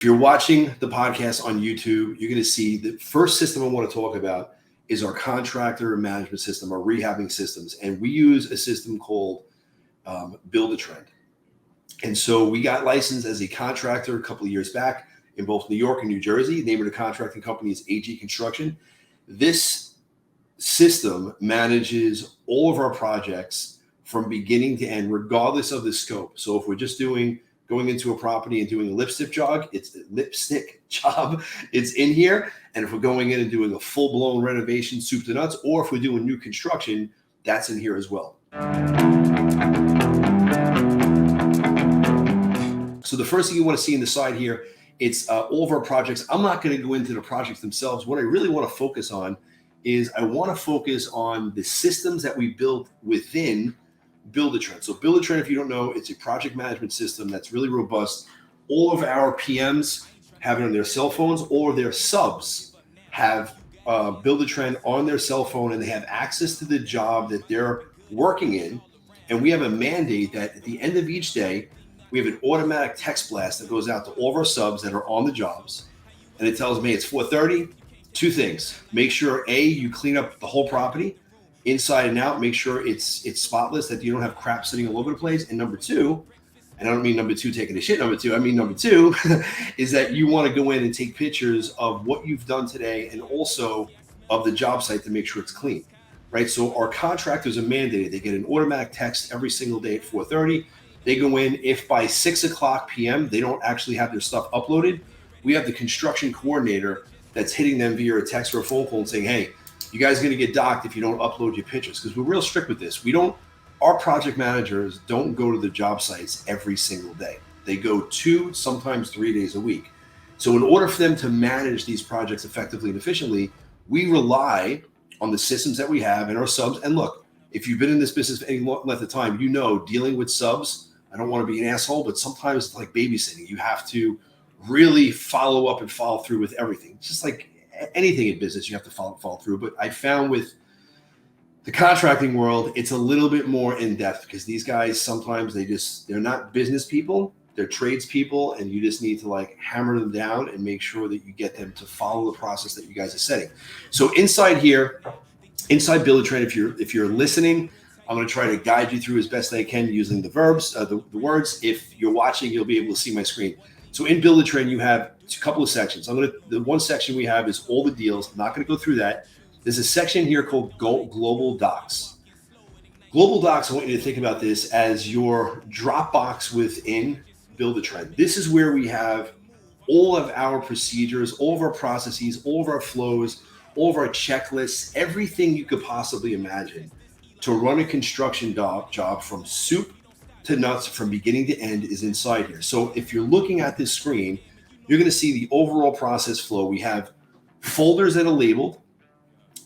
If you're watching the podcast on YouTube, you're going to see the first system I want to talk about is our contractor management system, our rehabbing systems. And we use a system called Build a Trend. And so we got licensed as a contractor a couple of years back in both New York and New Jersey. The name of the contracting company is AG Construction. This system manages all of our projects from beginning to end, regardless of the scope. So if we're just going into a property and doing a lipstick job, it's in here. And if we're going in and doing a full-blown renovation, soup to nuts, or if we're doing new construction, that's in here as well. So the first thing you want to see in the side here, it's all of our projects. I'm not going to go into the projects themselves. What I really want to focus on is I want to focus on the systems that we built within Build a Trend. So Build a Trend, if you don't know, it's a project management system that's really robust. All of our PMs have it on their cell phones, or their subs have Build a Trend on their cell phone, and they have access to the job that they're working in. And we have a mandate that at the end of each day, we have an automatic text blast that goes out to all of our subs that are on the jobs. And it tells me it's 4:30. Two things. Make sure, A, you clean up the whole property inside and out. Make sure it's spotless, that you don't have crap sitting all over the place. And number two, and I don't mean number two taking a shit, number two is that you want to go in and take pictures of what you've done today and also of the job site to make sure it's clean, right? So our contractors are mandated. They get an automatic text every single day at 4:30. They go in. If by 6 o'clock p.m. they don't actually have their stuff uploaded, we have the construction coordinator that's hitting them via a text or a phone call and saying, hey, you guys are going to get docked if you don't upload your pictures, because we're real strict with this. Our project managers don't go to the job sites every single day. They go 2, sometimes 3 days a week. So in order for them to manage these projects effectively and efficiently, we rely on the systems that we have and our subs. And look, if you've been in this business for any length of time, dealing with subs, I don't want to be an asshole, but sometimes it's like babysitting. You have to really follow up and follow through with everything. It's just like anything in business, you have to follow through. But I found with the contracting world, it's a little bit more in depth, because these guys, sometimes they're not business people, they're tradespeople, and you just need to hammer them down and make sure that you get them to follow the process that you guys are setting. So inside Build a Trend, if you're listening, I'm going to try to guide you through as best I can using the verbs, the words. If you're watching, you'll be able to see my screen. So in Build a Trend, you have a couple of sections. The one section we have is all the deals. I'm not going to go through that. There's a section here called Global Docs. Global Docs, I want you to think about this as your Dropbox within Build a Trend. This is where we have all of our procedures, all of our processes, all of our flows, all of our checklists, everything you could possibly imagine to run a construction job from soup to nuts, from beginning to end, is inside here. So if you're looking at this screen, you're going to see the overall process flow. We have folders that are labeled.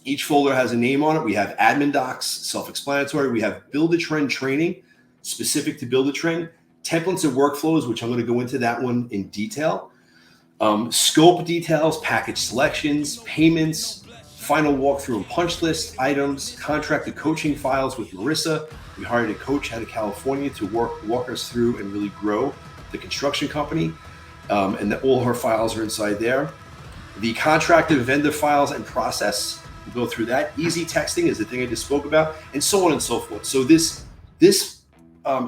Each folder has a name on it. We have admin docs, self-explanatory. We have Build a Trend training specific to Build a Trend, templates and workflows, which I'm going to go into that one in detail. Scope details, package selections, payments, final walkthrough and punch list items, contractor coaching files with Marissa. We hired a coach out of California to walk us through and really grow the construction company. And all her files are inside there. The contractor vendor files and process, we'll go through that. Easy texting is the thing I just spoke about, and so on and so forth. So this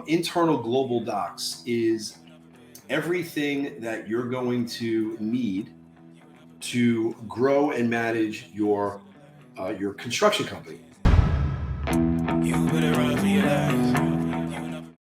internal global docs is everything that you're going to need to grow and manage your construction company.